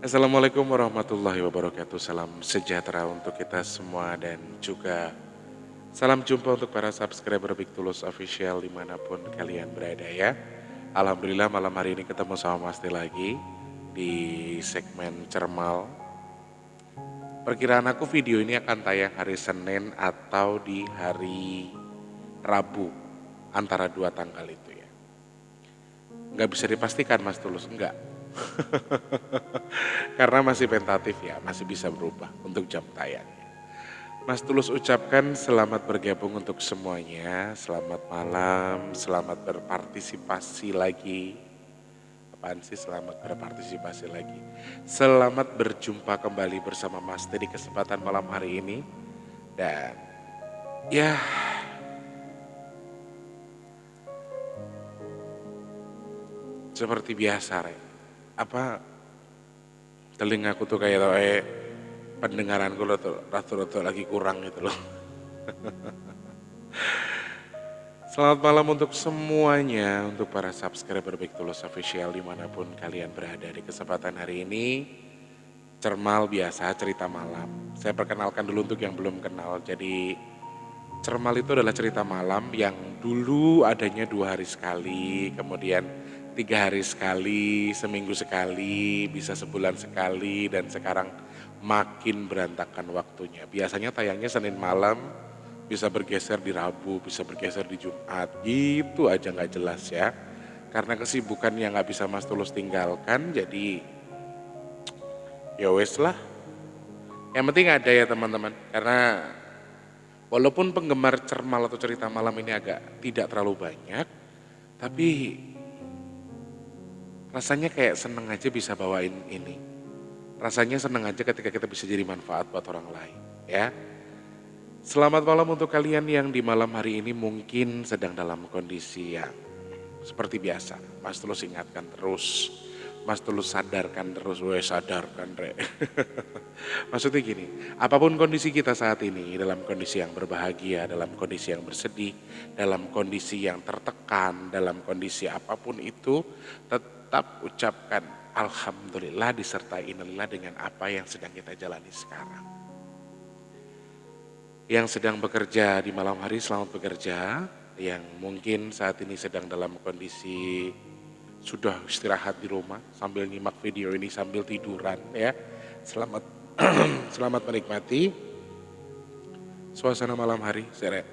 Assalamualaikum warahmatullahi wabarakatuh. Salam sejahtera untuk kita semua dan juga salam jumpa untuk para subscriber Big Tulus Official dimanapun kalian berada ya. Alhamdulillah malam hari ini ketemu sama Mas T lagi di segmen Cermal. Perkiraan aku video ini akan tayang hari Senin atau di hari Rabu antara dua tanggal itu ya. Nggak bisa dipastikan Mas Tulus, enggak. Karena masih tentatif ya, masih bisa berubah untuk jam tayangnya. Mas Tulus ucapkan selamat bergabung untuk semuanya, selamat malam, selamat berpartisipasi lagi. Apaan sih selamat berpartisipasi lagi? Selamat berjumpa kembali bersama Mas T di kesempatan malam hari ini. Dan ya seperti biasa Re, apa telingaku tuh kayak pendengaranku lo tuh ratu-ratu lagi kurang gitu loh. Selamat malam untuk semuanya, untuk para subscriber Big Tulus Official dimanapun kalian berada di kesempatan hari ini. Cermal biasa cerita malam. Saya perkenalkan dulu untuk yang belum kenal. Jadi Cermal itu adalah cerita malam yang dulu adanya 2 hari sekali, kemudian 3 hari sekali, seminggu sekali, bisa sebulan sekali, dan sekarang makin berantakan waktunya. Biasanya tayangnya Senin malam, bisa bergeser di Rabu, bisa bergeser di Jumat, gitu aja nggak jelas ya. Karena kesibukan yang nggak bisa Mas Tulus tinggalkan, jadi ya wes lah. Yang penting ada ya teman-teman, karena walaupun penggemar cermal atau cerita malam ini agak tidak terlalu banyak, tapi rasanya kayak seneng aja bisa bawain ini. Rasanya seneng aja ketika kita bisa jadi manfaat buat orang lain, ya. Selamat malam untuk kalian yang di malam hari ini mungkin sedang dalam kondisi yang seperti biasa. Mas Tulus ingatkan terus, Mas Tulus sadarkan terus, sadarkan Re. Maksudnya gini, apapun kondisi kita saat ini, dalam kondisi yang berbahagia, dalam kondisi yang bersedih, dalam kondisi yang tertekan, dalam kondisi apapun itu, tetap ucapkan Alhamdulillah disertai innalillah dengan apa yang sedang kita jalani sekarang. Yang sedang bekerja di malam hari selamat bekerja, yang mungkin saat ini sedang dalam kondisi sudah istirahat di rumah sambil nyimak video ini sambil tiduran ya. Selamat selamat menikmati suasana malam hari, Seret.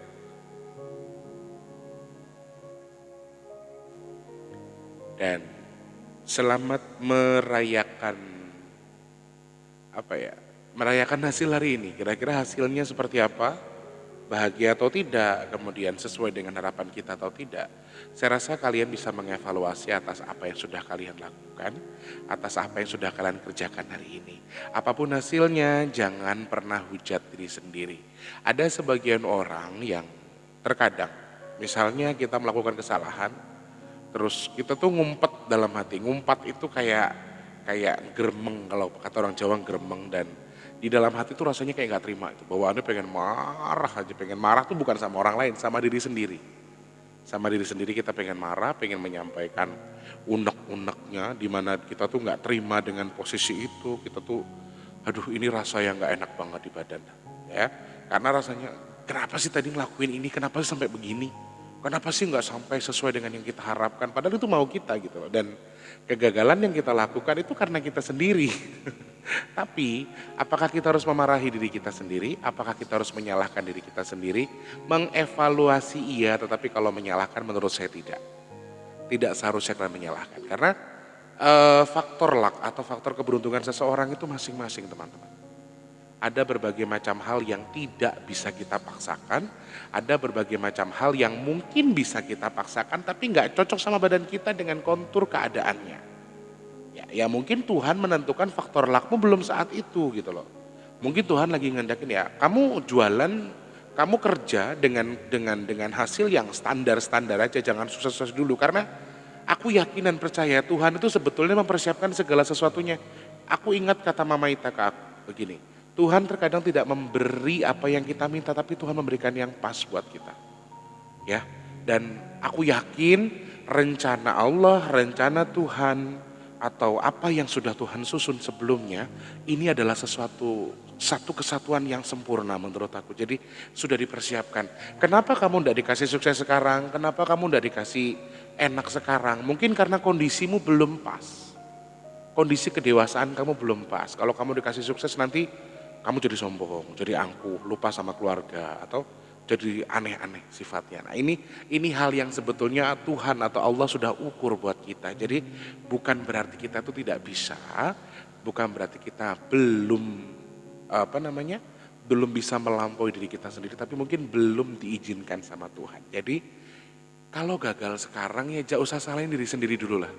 Dan selamat merayakan merayakan hasil hari ini. Kira-kira hasilnya seperti apa? Bahagia atau tidak, kemudian sesuai dengan harapan kita atau tidak. Saya rasa kalian bisa mengevaluasi atas apa yang sudah kalian lakukan, atas apa yang sudah kalian kerjakan hari ini. Apapun hasilnya, jangan pernah hujat diri sendiri. Ada sebagian orang yang terkadang, misalnya kita melakukan kesalahan, terus kita tuh ngumpet dalam hati. Ngumpat itu kayak geremeng, kalau kata orang Jawa geremeng, dan di dalam hati tuh rasanya kayak gak terima itu. Bawaannya pengen marah aja, pengen marah tuh bukan sama orang lain, sama diri sendiri. Sama diri sendiri kita pengen marah, pengen menyampaikan unek-uneknya, dimana kita tuh gak terima dengan posisi itu. Kita tuh, aduh ini rasa yang gak enak banget di badan. Ya, karena rasanya, kenapa sih tadi ngelakuin ini, kenapa sih sampai begini? Kenapa sih gak sampai sesuai dengan yang kita harapkan? Padahal itu mau kita gitu loh. Dan kegagalan yang kita lakukan itu karena kita sendiri. Tapi apakah kita harus memarahi diri kita sendiri? Apakah kita harus menyalahkan diri kita sendiri? Mengevaluasi iya, tetapi kalau menyalahkan menurut saya tidak. Tidak seharusnya kalian menyalahkan. Karena faktor luck atau faktor keberuntungan seseorang itu masing-masing teman-teman. Ada berbagai macam hal yang tidak bisa kita paksakan. Ada berbagai macam hal yang mungkin bisa kita paksakan tapi nggak cocok sama badan kita dengan kontur keadaannya. Ya mungkin Tuhan menentukan faktor luckmu belum saat itu gitu loh. Mungkin Tuhan lagi ngendakin ya kamu jualan, kamu kerja dengan hasil yang standar-standar aja, jangan sukses-sukses dulu. Karena aku yakin dan percaya Tuhan itu sebetulnya mempersiapkan segala sesuatunya. Aku ingat kata Mama Ita ke aku begini, Tuhan terkadang tidak memberi apa yang kita minta, tapi Tuhan memberikan yang pas buat kita. Ya, dan aku yakin rencana Allah, rencana Tuhan atau apa yang sudah Tuhan susun sebelumnya, ini adalah satu kesatuan yang sempurna menurut aku. Jadi sudah dipersiapkan. Kenapa kamu tidak dikasih sukses sekarang? Kenapa kamu tidak dikasih enak sekarang? Mungkin karena kondisimu belum pas. Kondisi kedewasaan kamu belum pas. Kalau kamu dikasih sukses nanti kamu jadi sombong, jadi angkuh, lupa sama keluarga, atau jadi aneh-aneh sifatnya. Nah ini hal yang sebetulnya Tuhan atau Allah sudah ukur buat kita. Jadi bukan berarti kita itu tidak bisa, bukan berarti kita belum belum bisa melampaui diri kita sendiri, tapi mungkin belum diizinkan sama Tuhan. Jadi kalau gagal sekarang ya jangan usah salahin diri sendiri dulu lah.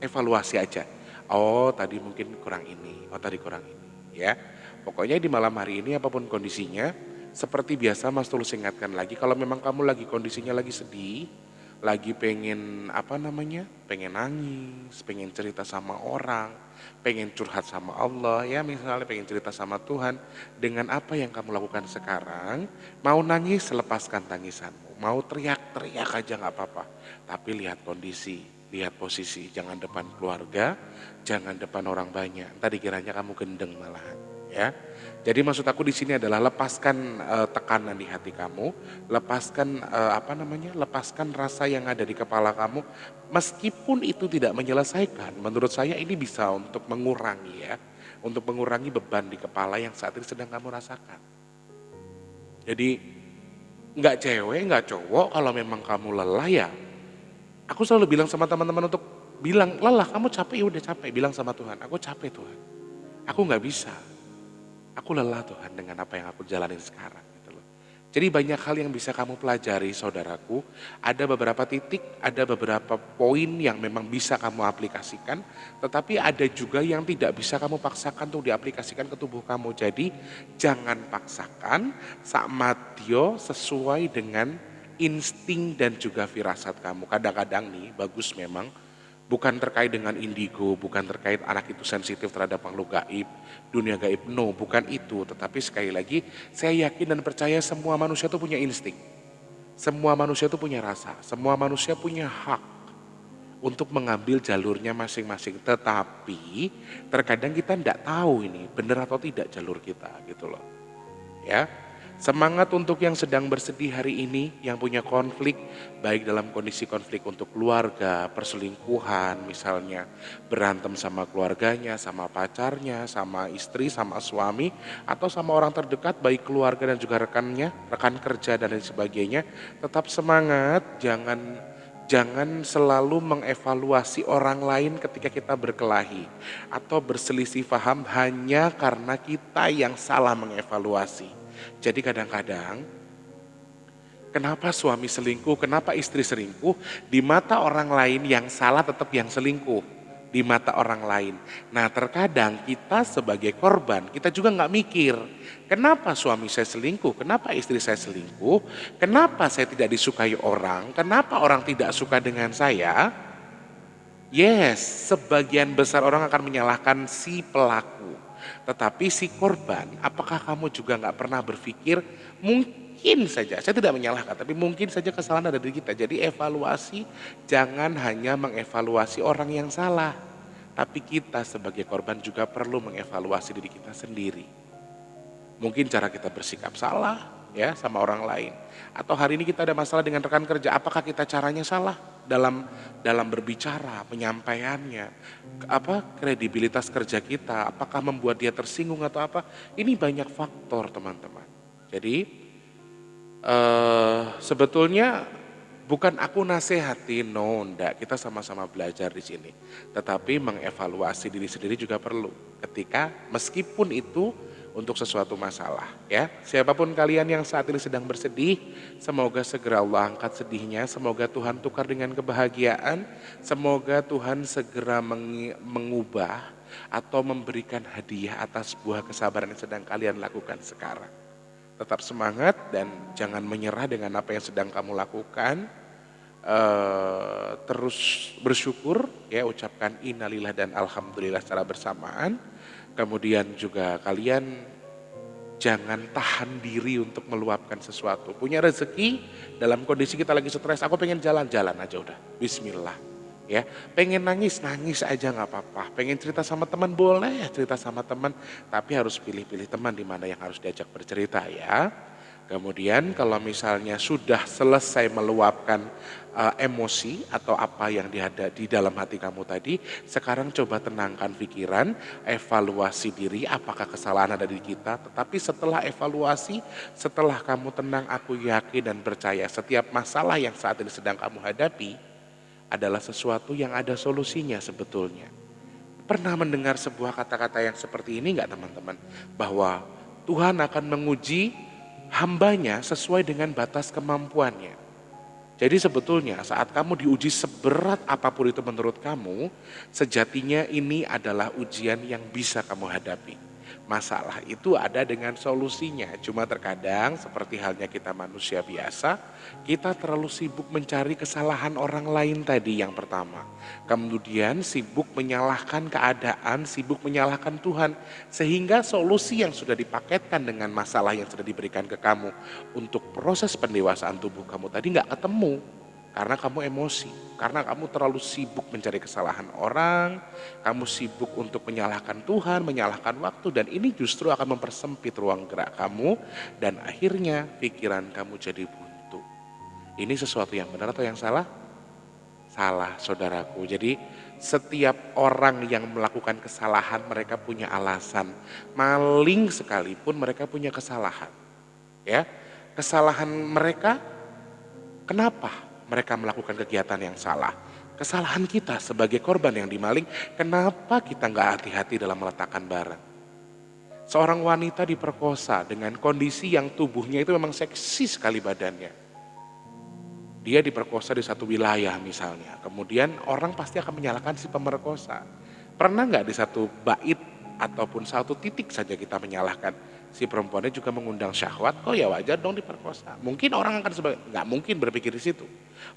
Evaluasi aja. Oh tadi mungkin kurang ini, oh tadi kurang ini ya. Pokoknya di malam hari ini apapun kondisinya, seperti biasa Mas Tulus ingatkan lagi, kalau memang kamu lagi kondisinya lagi sedih, lagi pengen pengen nangis, pengen cerita sama orang, pengen curhat sama Allah ya, misalnya pengen cerita sama Tuhan, dengan apa yang kamu lakukan sekarang, mau nangis lepaskan tangisanmu, mau teriak-teriak aja nggak apa-apa, tapi lihat kondisi, lihat posisi, jangan depan keluarga, jangan depan orang banyak, ntar dikiranya kamu gendeng malahan ya. Jadi maksud aku di sini adalah lepaskan tekanan di hati kamu, lepaskan lepaskan rasa yang ada di kepala kamu, meskipun itu tidak menyelesaikan. Menurut saya ini bisa untuk mengurangi ya, untuk mengurangi beban di kepala yang saat ini sedang kamu rasakan. Jadi nggak cewek, nggak cowok, kalau memang kamu lelah ya, aku selalu bilang sama teman-teman untuk bilang lelah, kamu capek ya udah capek, bilang sama Tuhan, aku capek Tuhan, aku nggak bisa. Aku lelah Tuhan dengan apa yang aku jalanin sekarang gitu loh. Jadi banyak hal yang bisa kamu pelajari saudaraku. Ada beberapa titik, ada beberapa poin yang memang bisa kamu aplikasikan. Tetapi ada juga yang tidak bisa kamu paksakan untuk diaplikasikan ke tubuh kamu. Jadi jangan paksakan sakmatio sesuai dengan insting dan juga firasat kamu. Kadang-kadang nih bagus memang. Bukan terkait dengan indigo, bukan terkait anak itu sensitif terhadap makhluk gaib, dunia gaib, no, bukan itu. Tetapi sekali lagi, saya yakin dan percaya semua manusia itu punya insting. Semua manusia itu punya rasa, semua manusia punya hak untuk mengambil jalurnya masing-masing. Tetapi terkadang kita tidak tahu ini benar atau tidak jalur kita gitu loh. Ya. Semangat untuk yang sedang bersedih hari ini, yang punya konflik, baik dalam kondisi konflik untuk keluarga, perselingkuhan misalnya, berantem sama keluarganya, sama pacarnya, sama istri, sama suami, atau sama orang terdekat, baik keluarga dan juga rekannya, rekan kerja dan lain sebagainya. Tetap semangat, jangan selalu mengevaluasi orang lain ketika kita berkelahi atau berselisih paham hanya karena kita yang salah mengevaluasi. Jadi kadang-kadang kenapa suami selingkuh, kenapa istri selingkuh, di mata orang lain yang salah tetap yang selingkuh, di mata orang lain. Nah terkadang kita sebagai korban, kita juga nggak mikir, kenapa suami saya selingkuh, kenapa istri saya selingkuh, kenapa saya tidak disukai orang, kenapa orang tidak suka dengan saya. Yes, sebagian besar orang akan menyalahkan si pelaku. Tetapi si korban, apakah kamu juga nggak pernah berpikir mungkin saja, saya tidak menyalahkan, tapi mungkin saja kesalahan ada di kita. Jadi evaluasi, jangan hanya mengevaluasi orang yang salah. Tapi kita sebagai korban juga perlu mengevaluasi diri kita sendiri. Mungkin cara kita bersikap salah ya sama orang lain. Atau hari ini kita ada masalah dengan rekan kerja, apakah kita caranya salah dalam berbicara, penyampaiannya, kredibilitas kerja kita, apakah membuat dia tersinggung atau apa? Ini banyak faktor teman-teman. Jadi sebetulnya bukan aku nasihati, no, enggak, kita sama-sama belajar di sini. Tetapi mengevaluasi diri sendiri juga perlu. Ketika meskipun itu untuk sesuatu masalah ya. Siapapun kalian yang saat ini sedang bersedih, semoga segera Allah angkat sedihnya, semoga Tuhan tukar dengan kebahagiaan, semoga Tuhan segera mengubah atau memberikan hadiah atas buah kesabaran yang sedang kalian lakukan sekarang. Tetap semangat dan jangan menyerah dengan apa yang sedang kamu lakukan. Terus bersyukur ya, ucapkan innalillah dan alhamdulillah secara bersamaan. Kemudian juga kalian jangan tahan diri untuk meluapkan sesuatu. Punya rezeki dalam kondisi kita lagi stres, aku pengen jalan-jalan aja udah. Bismillah. Ya, pengen nangis, nangis aja nggak apa-apa. Pengen cerita sama teman, boleh ya cerita sama teman, tapi harus pilih-pilih teman di mana yang harus diajak bercerita ya. Kemudian kalau misalnya sudah selesai meluapkan emosi atau apa yang di dalam hati kamu tadi, sekarang coba tenangkan pikiran, evaluasi diri apakah kesalahan ada di kita. Tetapi setelah evaluasi, setelah kamu tenang, aku yakin dan percaya setiap masalah yang saat ini sedang kamu hadapi adalah sesuatu yang ada solusinya sebetulnya. Pernah mendengar sebuah kata-kata yang seperti ini enggak teman-teman? Bahwa Tuhan akan menguji hambanya sesuai dengan batas kemampuannya. Jadi sebetulnya saat kamu diuji seberat apapun itu menurut kamu, sejatinya ini adalah ujian yang bisa kamu hadapi. Masalah itu ada dengan solusinya, cuma terkadang seperti halnya kita manusia biasa, kita terlalu sibuk mencari kesalahan orang lain tadi yang pertama. Kemudian sibuk menyalahkan keadaan, sibuk menyalahkan Tuhan. Sehingga solusi yang sudah dipaketkan dengan masalah yang sudah diberikan ke kamu untuk proses pendewasaan tubuh kamu tadi nggak ketemu. Karena kamu emosi, karena kamu terlalu sibuk mencari kesalahan orang, kamu sibuk untuk menyalahkan Tuhan, menyalahkan waktu, dan ini justru akan mempersempit ruang gerak kamu, dan akhirnya pikiran kamu jadi buntu. Ini sesuatu yang benar atau yang salah? Salah, saudaraku. Jadi setiap orang yang melakukan kesalahan mereka punya alasan. Maling sekalipun mereka punya kesalahan. Ya, kesalahan mereka kenapa mereka melakukan kegiatan yang salah? Kesalahan kita sebagai korban yang dimaling, kenapa kita nggak hati-hati dalam meletakkan barang? Seorang wanita diperkosa dengan kondisi yang tubuhnya itu memang seksi sekali badannya. Dia diperkosa di satu wilayah misalnya, kemudian orang pasti akan menyalahkan si pemerkosa. Pernah nggak di satu bait ataupun satu titik saja kita menyalahkan? Si perempuannya juga mengundang syahwat, kok ya wajar dong diperkosa. Mungkin orang akan nggak mungkin berpikir di situ.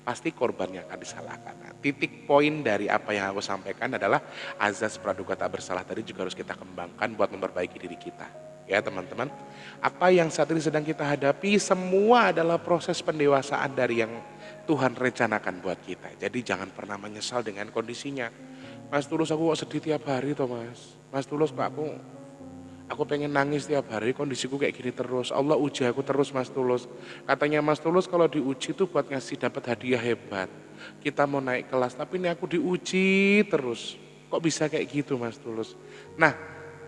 Pasti korban yang akan disalahkan. Nah, titik poin dari apa yang aku sampaikan adalah azas praduga tak bersalah tadi juga harus kita kembangkan buat memperbaiki diri kita. Ya teman-teman, apa yang saat ini sedang kita hadapi semua adalah proses pendewasaan dari yang Tuhan rencanakan buat kita. Jadi jangan pernah menyesal dengan kondisinya. Mas Tulus, aku kok sedih tiap hari toh mas. Mas Tulus, Pak, aku pengen nangis tiap hari, kondisiku kayak gini terus. Allah uji aku terus Mas Tulus. Katanya Mas Tulus kalau diuji itu buat ngasih dapat hadiah hebat. Kita mau naik kelas, tapi ini aku diuji terus. Kok bisa kayak gitu Mas Tulus? Nah,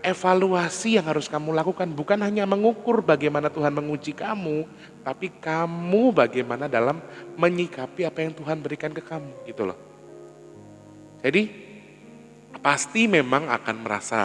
evaluasi yang harus kamu lakukan bukan hanya mengukur bagaimana Tuhan menguji kamu, tapi kamu bagaimana dalam menyikapi apa yang Tuhan berikan ke kamu gitu loh. Jadi pasti memang akan merasa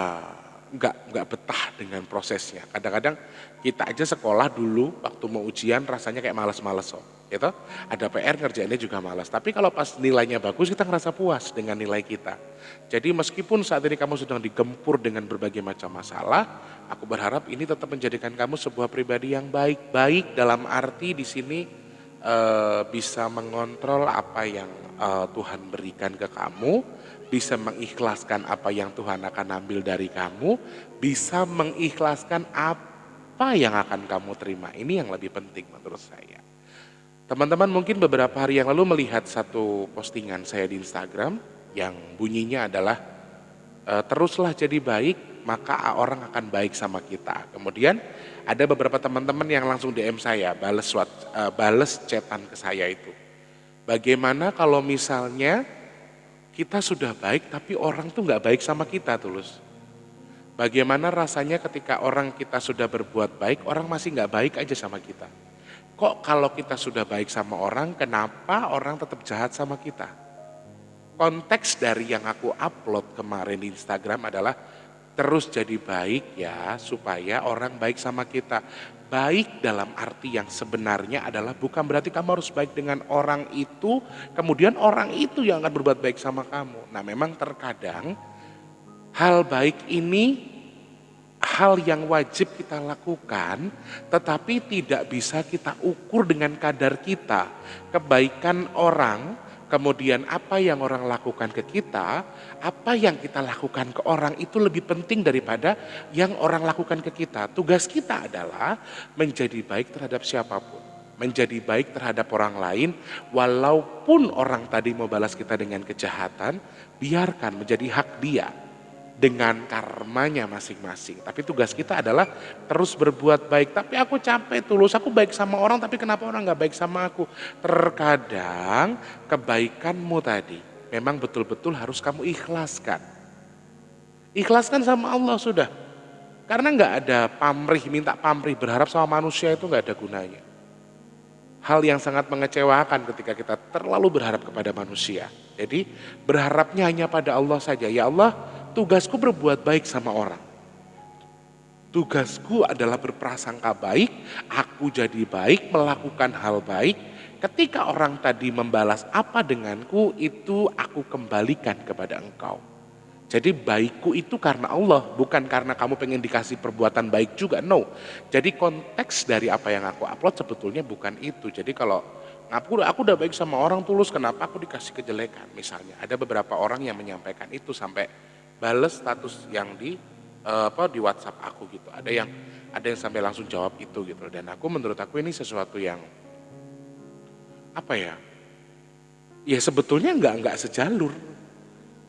nggak betah dengan prosesnya. Kadang-kadang kita aja sekolah dulu waktu mau ujian rasanya kayak males-males gitu. Ada PR ngerjainnya juga malas. Tapi kalau pas nilainya bagus kita ngerasa puas dengan nilai kita. Jadi meskipun saat ini kamu sedang digempur dengan berbagai macam masalah, aku berharap ini tetap menjadikan kamu sebuah pribadi yang baik-baik dalam arti di sini bisa mengontrol apa yang Tuhan berikan ke kamu, bisa mengikhlaskan apa yang Tuhan akan ambil dari kamu, bisa mengikhlaskan apa yang akan kamu terima. Ini yang lebih penting menurut saya. Teman-teman mungkin beberapa hari yang lalu melihat satu postingan saya di Instagram yang bunyinya adalah teruslah jadi baik maka orang akan baik sama kita. Kemudian ada beberapa teman-teman yang langsung DM saya, bales chatan ke saya itu. Bagaimana kalau misalnya kita sudah baik tapi orang tuh nggak baik sama kita Tulus. Bagaimana rasanya ketika orang kita sudah berbuat baik, orang masih nggak baik aja sama kita. Kok kalau kita sudah baik sama orang, kenapa orang tetap jahat sama kita? Konteks dari yang aku upload kemarin di Instagram adalah terus jadi baik ya supaya orang baik sama kita. Baik dalam arti yang sebenarnya adalah bukan berarti kamu harus baik dengan orang itu, kemudian orang itu yang akan berbuat baik sama kamu. Nah memang terkadang hal baik ini hal yang wajib kita lakukan, tetapi tidak bisa kita ukur dengan kadar kita. Kebaikan orang, kemudian apa yang orang lakukan ke kita, apa yang kita lakukan ke orang itu lebih penting daripada yang orang lakukan ke kita. Tugas kita adalah menjadi baik terhadap siapapun. menjadi baik terhadap orang lain, walaupun orang tadi mau balas kita dengan kejahatan, biarkan menjadi hak dia dengan karmanya masing-masing. Tapi tugas kita adalah terus berbuat baik. Tapi aku capek Tulus, aku baik sama orang tapi kenapa orang gak baik sama aku? Terkadang kebaikanmu tadi memang betul-betul harus kamu ikhlaskan. Ikhlaskan sama Allah sudah. Karena gak ada pamrih, minta pamrih, berharap sama manusia itu gak ada gunanya. Hal yang sangat mengecewakan ketika kita terlalu berharap kepada manusia. Jadi berharapnya hanya pada Allah saja. Ya Allah, tugasku berbuat baik sama orang. Tugasku adalah berprasangka baik, aku jadi baik, melakukan hal baik. Ketika orang tadi membalas apa denganku, itu aku kembalikan kepada engkau. Jadi baikku itu karena Allah, bukan karena kamu pengen dikasih perbuatan baik juga, no. Jadi konteks dari apa yang aku upload sebetulnya bukan itu. Jadi kalau aku udah baik sama orang Tulus, kenapa aku dikasih kejelekan misalnya. Ada beberapa orang yang menyampaikan itu sampai bales status yang di WhatsApp aku gitu. Ada yang sampai langsung jawab itu gitu. Dan menurut aku ini sesuatu yang apa ya? Ya sebetulnya nggak sejalur.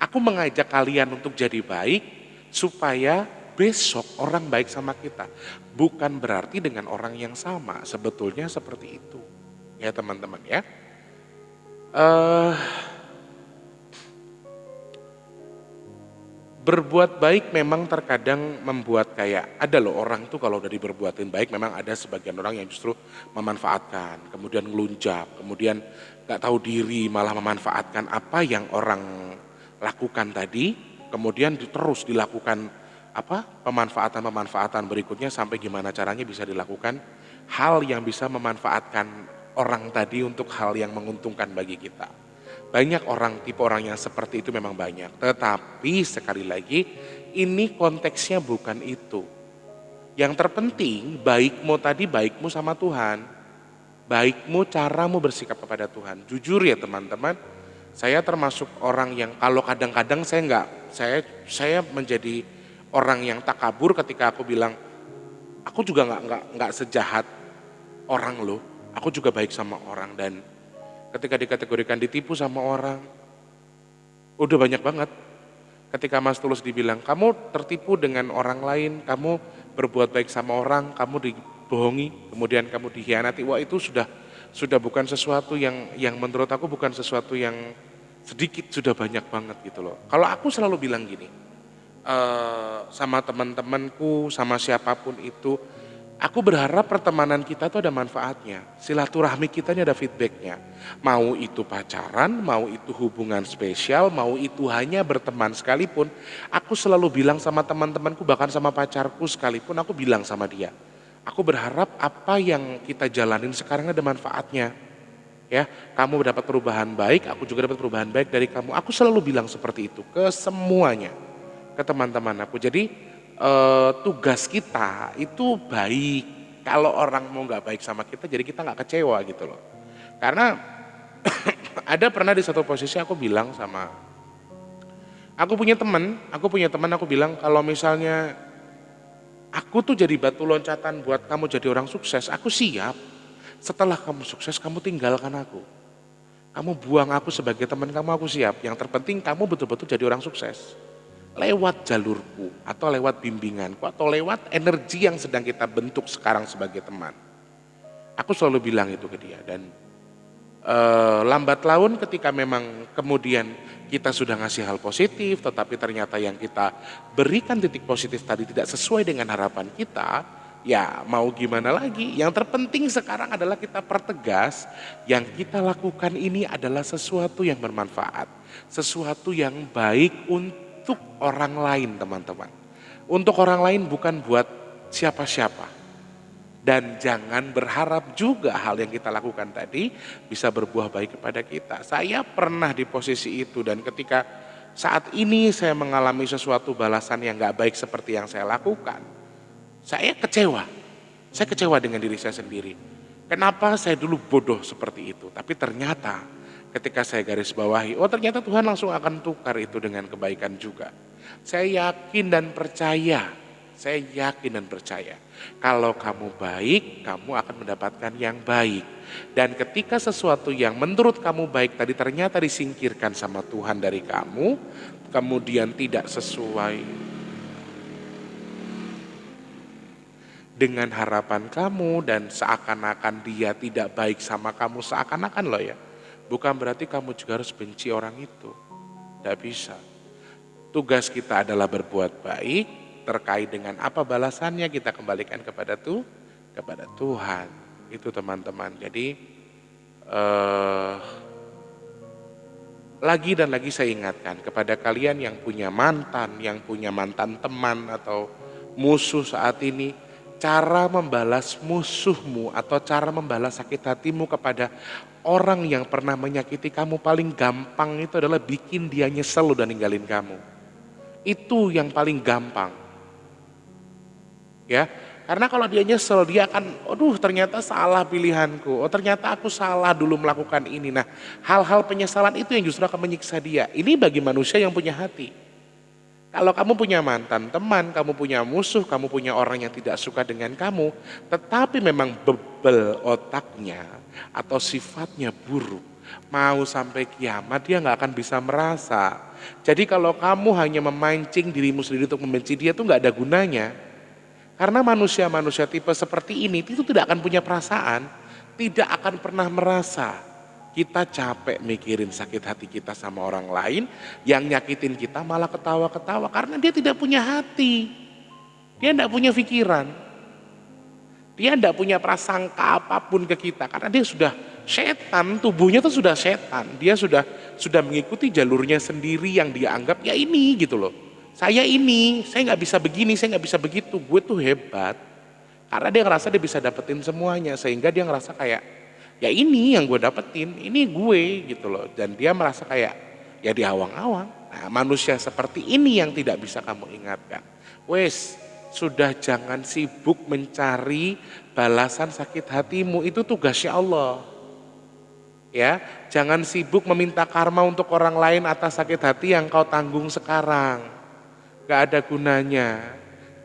Aku mengajak kalian untuk jadi baik supaya besok orang baik sama kita. Bukan berarti dengan orang yang sama, sebetulnya seperti itu. Ya teman-teman ya. Berbuat baik memang terkadang membuat kayak, ada loh orang tuh kalau udah diberbuatin baik memang ada sebagian orang yang justru memanfaatkan, kemudian ngelunjak, kemudian gak tahu diri malah memanfaatkan apa yang orang lakukan tadi, kemudian terus dilakukan pemanfaatan berikutnya sampai gimana caranya bisa dilakukan hal yang bisa memanfaatkan orang tadi untuk hal yang menguntungkan bagi kita. Banyak orang, tipe orang yang seperti itu memang banyak. Tetapi sekali lagi, ini konteksnya bukan itu. Yang terpenting, baikmu tadi baikmu sama Tuhan. Baikmu, caramu bersikap kepada Tuhan. Jujur ya teman-teman, saya termasuk orang yang kalau kadang-kadang saya menjadi orang yang takabur ketika aku bilang, aku juga nggak sejahat orang loh. Aku juga baik sama orang dan ketika dikategorikan ditipu sama orang, udah banyak banget. Ketika Mas Tulus dibilang, kamu tertipu dengan orang lain, kamu berbuat baik sama orang, kamu dibohongi, kemudian kamu dikhianati. Wah itu sudah bukan sesuatu yang menurut aku bukan sesuatu yang sedikit, sudah banyak banget gitu loh. Kalau aku selalu bilang gini, sama teman-temanku, sama siapapun itu, aku berharap pertemanan kita tuh ada manfaatnya. Silaturahmi kita ini ada feedbacknya. Mau itu pacaran, mau itu hubungan spesial, mau itu hanya berteman sekalipun. Aku selalu bilang sama teman-temanku, bahkan sama pacarku sekalipun, aku bilang sama dia. Aku berharap apa yang kita jalanin sekarang ada manfaatnya. Ya, kamu dapat perubahan baik, aku juga dapat perubahan baik dari kamu. Aku selalu bilang seperti itu ke semuanya, ke teman-teman aku. Jadi tugas kita itu baik. Kalau orang mau nggak baik sama kita, jadi kita nggak kecewa gitu loh. Karena ada pernah di satu posisi aku bilang sama, aku punya teman, aku bilang kalau misalnya aku tuh jadi batu loncatan buat kamu jadi orang sukses, aku siap. Setelah kamu sukses, kamu tinggalkan aku. Kamu buang aku sebagai teman kamu, aku siap. Yang terpenting kamu betul-betul jadi orang sukses. Lewat jalurku, atau lewat bimbinganku, atau lewat energi yang sedang kita bentuk sekarang sebagai teman. Aku selalu bilang itu ke dia. Dan lambat laun ketika memang kemudian kita sudah ngasih hal positif, tetapi ternyata yang kita berikan titik positif tadi tidak sesuai dengan harapan kita, ya mau gimana lagi. Yang terpenting sekarang adalah kita pertegas yang kita lakukan ini adalah sesuatu yang bermanfaat, sesuatu yang baik untuk orang lain teman-teman. Untuk orang lain bukan buat siapa-siapa. Dan jangan berharap juga hal yang kita lakukan tadi bisa berbuah baik kepada kita. Saya pernah di posisi itu dan ketika saat ini saya mengalami sesuatu balasan yang gak baik seperti yang saya lakukan, saya kecewa. Saya kecewa dengan diri saya sendiri. Kenapa saya dulu bodoh seperti itu? Tapi ternyata ketika saya garis bawahi, oh ternyata Tuhan langsung akan tukar itu dengan kebaikan juga. Saya yakin dan percaya Saya yakin dan percaya. Kalau kamu baik, kamu akan mendapatkan yang baik. Dan ketika sesuatu yang menurut kamu baik tadi ternyata disingkirkan sama Tuhan dari kamu, kemudian tidak sesuai dengan harapan kamu dan seakan-akan dia tidak baik sama kamu, seakan-akan loh ya. Bukan berarti kamu juga harus benci orang itu. Tidak bisa. Tugas kita adalah berbuat baik, terkait dengan apa balasannya kita kembalikan kepada Tuhan. Itu teman-teman. Jadi lagi dan lagi saya ingatkan kepada kalian yang punya mantan teman atau musuh saat ini, cara membalas musuhmu atau cara membalas sakit hatimu kepada orang yang pernah menyakiti kamu paling gampang itu adalah bikin dia nyesel udah ninggalin kamu. Itu yang paling gampang. Ya, karena kalau dia nyesel, dia akan, aduh ternyata salah pilihanku, oh ternyata aku salah dulu melakukan ini. Nah, hal-hal penyesalan itu yang justru akan menyiksa dia. Ini bagi manusia yang punya hati. Kalau kamu punya mantan teman, kamu punya musuh, kamu punya orang yang tidak suka dengan kamu, tetapi memang bebel otaknya atau sifatnya buruk, mau sampai kiamat dia nggak akan bisa merasa. Jadi kalau kamu hanya memancing dirimu sendiri untuk membenci dia, itu nggak ada gunanya. Karena manusia-manusia tipe seperti ini itu tidak akan punya perasaan, tidak akan pernah merasa. Kita capek mikirin sakit hati kita sama orang lain, yang nyakitin kita malah ketawa-ketawa karena dia tidak punya hati. Dia tidak punya pikiran. Dia tidak punya prasangka apapun ke kita karena dia sudah setan, tubuhnya itu sudah setan. Dia sudah mengikuti jalurnya sendiri yang dia anggap ya ini gitu loh. Saya nggak bisa begini, saya nggak bisa begitu. Gue tuh hebat. Karena dia ngerasa dia bisa dapetin semuanya. Sehingga dia ngerasa kayak, ya ini yang gue dapetin, ini gue gitu loh. Dan dia merasa kayak, ya di awang-awang. Nah, manusia seperti ini yang tidak bisa kamu ingatkan. Wes, sudah jangan sibuk mencari balasan sakit hatimu. Itu tugasnya Allah. Ya, jangan sibuk meminta karma untuk orang lain atas sakit hati yang kau tanggung sekarang. Gak ada gunanya.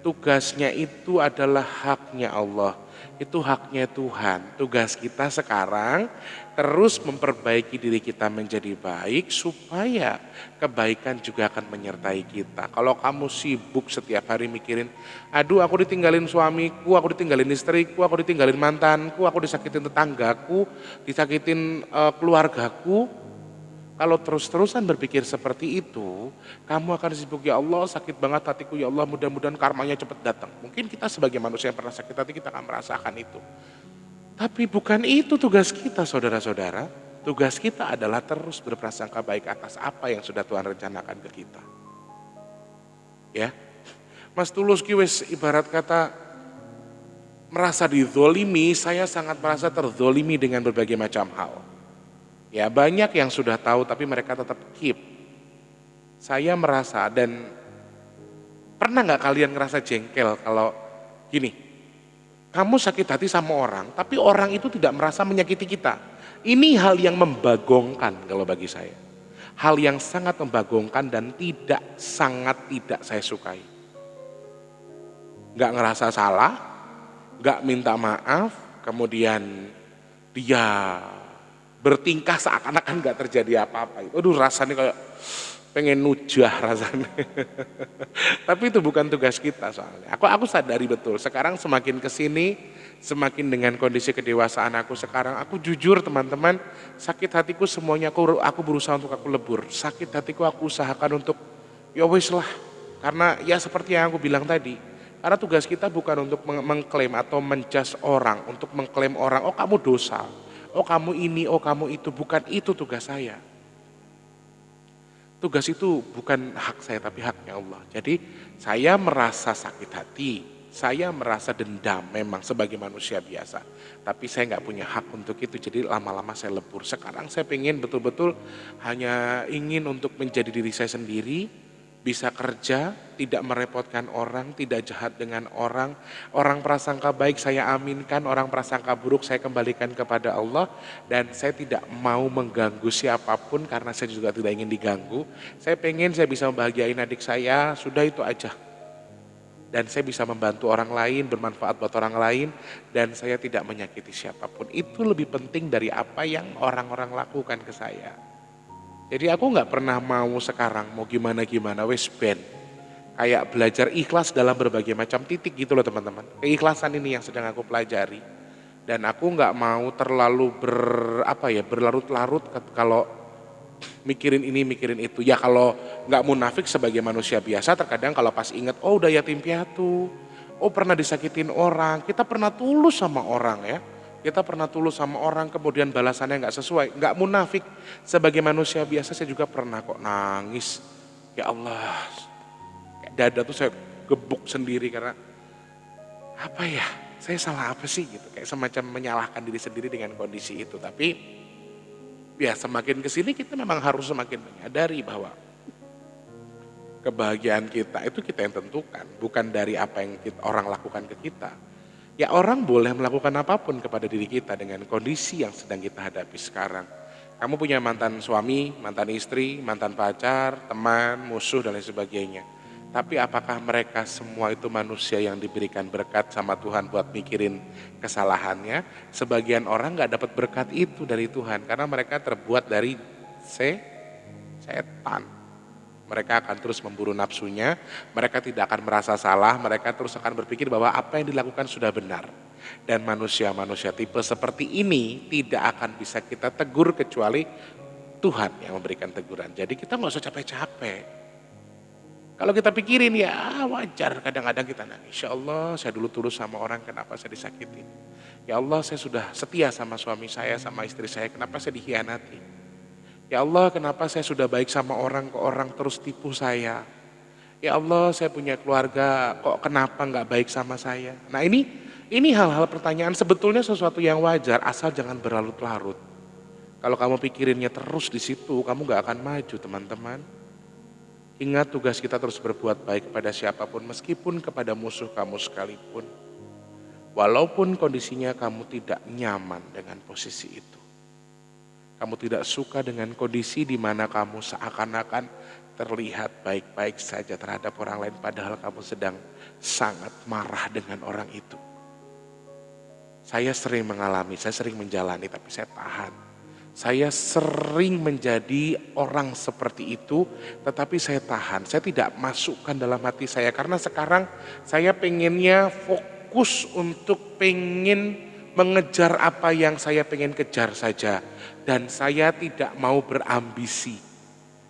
Tugasnya itu adalah haknya Allah. Itu haknya Tuhan. Tugas kita sekarang terus memperbaiki diri kita menjadi baik supaya kebaikan juga akan menyertai kita. Kalau kamu sibuk setiap hari mikirin, aduh aku ditinggalin suamiku, aku ditinggalin istriku, aku ditinggalin mantanku, aku disakitin tetanggaku, disakitin keluargaku. Kalau terus-terusan berpikir seperti itu, kamu akan sibuk, ya Allah sakit banget hatiku, ya Allah mudah-mudahan karmanya cepat datang. Mungkin kita sebagai manusia yang pernah sakit hati kita akan merasakan itu. Tapi bukan itu tugas kita saudara-saudara. Tugas kita adalah terus berprasangka baik atas apa yang sudah Tuhan rencanakan ke kita. Ya, Mas Tulus wis ibarat kata merasa dizolimi, saya sangat merasa terzolimi dengan berbagai macam hal. Ya banyak yang sudah tahu tapi mereka tetap keep. Saya merasa dan pernah nggak kalian ngerasa jengkel kalau gini, kamu sakit hati sama orang tapi orang itu tidak merasa menyakiti kita. Ini hal yang membagongkan kalau bagi saya. Hal yang sangat membagongkan dan sangat tidak saya sukai. Nggak ngerasa salah, nggak minta maaf, kemudian dia bertingkah seakan-akan gak terjadi apa-apa. Aduh rasanya kayak pengen nujah rasanya. Tapi itu bukan tugas kita soalnya. Aku sadari betul. Sekarang semakin kesini, semakin dengan kondisi kedewasaan aku sekarang, aku jujur teman-teman, sakit hatiku semuanya aku berusaha untuk aku lebur. Sakit hatiku aku usahakan untuk ya wis lah. Karena ya seperti yang aku bilang tadi. Karena tugas kita bukan untuk mengklaim atau menjudge orang, untuk mengklaim orang, oh kamu dosa. Oh kamu ini, oh kamu itu, bukan itu tugas saya. Tugas itu bukan hak saya tapi haknya Allah. Jadi saya merasa sakit hati, saya merasa dendam memang sebagai manusia biasa. Tapi saya nggak punya hak untuk itu, jadi lama-lama saya lebur. Sekarang saya pengen betul-betul hanya ingin untuk menjadi diri saya sendiri, bisa kerja, tidak merepotkan orang, tidak jahat dengan orang. Orang prasangka baik saya aminkan, orang prasangka buruk saya kembalikan kepada Allah. Dan saya tidak mau mengganggu siapapun karena saya juga tidak ingin diganggu. Saya pengen saya bisa membahagiain adik saya, sudah itu aja. dan saya bisa membantu orang lain, bermanfaat buat orang lain, dan saya tidak menyakiti siapapun. Itu lebih penting dari apa yang orang-orang lakukan ke saya. Jadi aku nggak pernah mau sekarang mau gimana-gimana wes ben. Kayak belajar ikhlas dalam berbagai macam titik gitu loh teman-teman. Keikhlasan ini yang sedang aku pelajari. Dan aku nggak mau terlalu berlarut-larut kalau mikirin ini mikirin itu. Ya kalau nggak munafik sebagai manusia biasa terkadang kalau pas inget oh udah yatim piatu, oh pernah disakitin orang, kita pernah tulus sama orang ya. Kita pernah tulus sama orang kemudian balasannya nggak sesuai, nggak munafik. Sebagai manusia biasa saya juga pernah kok nangis. Ya Allah, kayak dada tuh saya gebuk sendiri karena apa ya, saya salah apa sih gitu. Kayak semacam menyalahkan diri sendiri dengan kondisi itu. Tapi ya semakin kesini kita memang harus semakin menyadari bahwa kebahagiaan kita itu kita yang tentukan. Bukan dari apa yang orang lakukan ke kita. Ya orang boleh melakukan apapun kepada diri kita dengan kondisi yang sedang kita hadapi sekarang. Kamu punya mantan suami, mantan istri, mantan pacar, teman, musuh dan lain sebagainya. Tapi apakah mereka semua itu manusia yang diberikan berkat sama Tuhan buat mikirin kesalahannya? Sebagian orang gak dapat berkat itu dari Tuhan karena mereka terbuat dari setan. Mereka akan terus memburu nafsunya, mereka tidak akan merasa salah, mereka terus akan berpikir bahwa apa yang dilakukan sudah benar. Dan manusia-manusia tipe seperti ini tidak akan bisa kita tegur kecuali Tuhan yang memberikan teguran. Jadi kita nggak usah capek-capek. Kalau kita pikirin ya wajar kadang-kadang kita nangis. Ya Allah saya dulu tulus sama orang kenapa saya disakitin. Ya Allah saya sudah setia sama suami saya, sama istri saya kenapa saya dikhianati. Ya Allah kenapa saya sudah baik sama orang kok orang terus tipu saya. Ya Allah saya punya keluarga kok kenapa nggak baik sama saya. Nah ini hal-hal pertanyaan sebetulnya sesuatu yang wajar asal jangan berlarut-larut. Kalau kamu pikirinnya terus di situ kamu nggak akan maju teman-teman. Ingat tugas kita terus berbuat baik kepada siapapun meskipun kepada musuh kamu sekalipun. Walaupun kondisinya kamu tidak nyaman dengan posisi itu. Kamu tidak suka dengan kondisi di mana kamu seakan-akan terlihat baik-baik saja terhadap orang lain padahal kamu sedang sangat marah dengan orang itu. Saya sering mengalami, saya sering menjalani tapi saya tahan. Saya sering menjadi orang seperti itu tetapi saya tahan. Saya tidak masukkan dalam hati saya karena sekarang saya pengennya fokus untuk pengen mengejar apa yang saya pengen kejar saja. Dan saya tidak mau berambisi.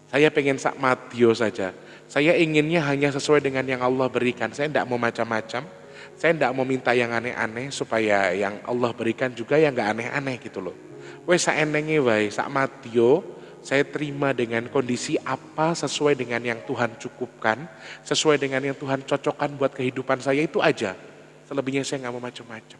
Saya pengen sak madio saja. Saya inginnya hanya sesuai dengan yang Allah berikan. Saya tidak mau macam-macam. Saya tidak mau minta yang aneh-aneh supaya yang Allah berikan juga yang gak aneh-aneh gitu loh. Wes saenenge wae sak madio. Saya terima dengan kondisi apa sesuai dengan yang Tuhan cukupkan. Sesuai dengan yang Tuhan cocokkan buat kehidupan saya itu aja. Selebihnya saya gak mau macam-macam.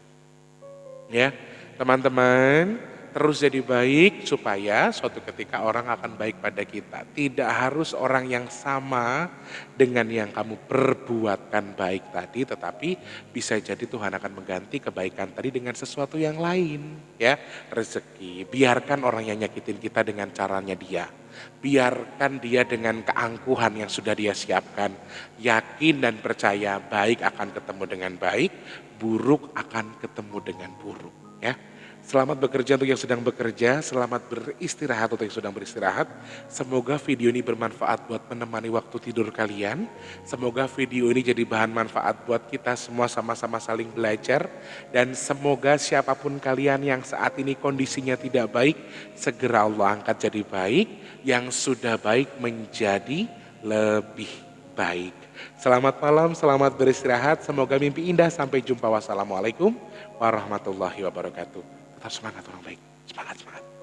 Ya teman-teman, terus jadi baik supaya suatu ketika orang akan baik pada kita. Tidak harus orang yang sama dengan yang kamu perbuatkan baik tadi, tetapi bisa jadi Tuhan akan mengganti kebaikan tadi dengan sesuatu yang lain. Ya, rezeki. Biarkan orang yang nyakitin kita dengan caranya dia. Biarkan dia dengan keangkuhan yang sudah dia siapkan. Yakin dan percaya baik akan ketemu dengan baik, buruk akan ketemu dengan buruk. Ya, selamat bekerja untuk yang sedang bekerja, selamat beristirahat untuk yang sedang beristirahat. Semoga video ini bermanfaat buat menemani waktu tidur kalian. Semoga video ini jadi bahan manfaat buat kita semua sama-sama saling belajar. Dan semoga siapapun kalian yang saat ini kondisinya tidak baik, segera Allah angkat jadi baik. Yang sudah baik menjadi lebih baik. Selamat malam, selamat beristirahat. Semoga mimpi indah. Sampai jumpa. Wassalamualaikum warahmatullahi wabarakatuh. Tetap semangat orang baik. Semangat, semangat.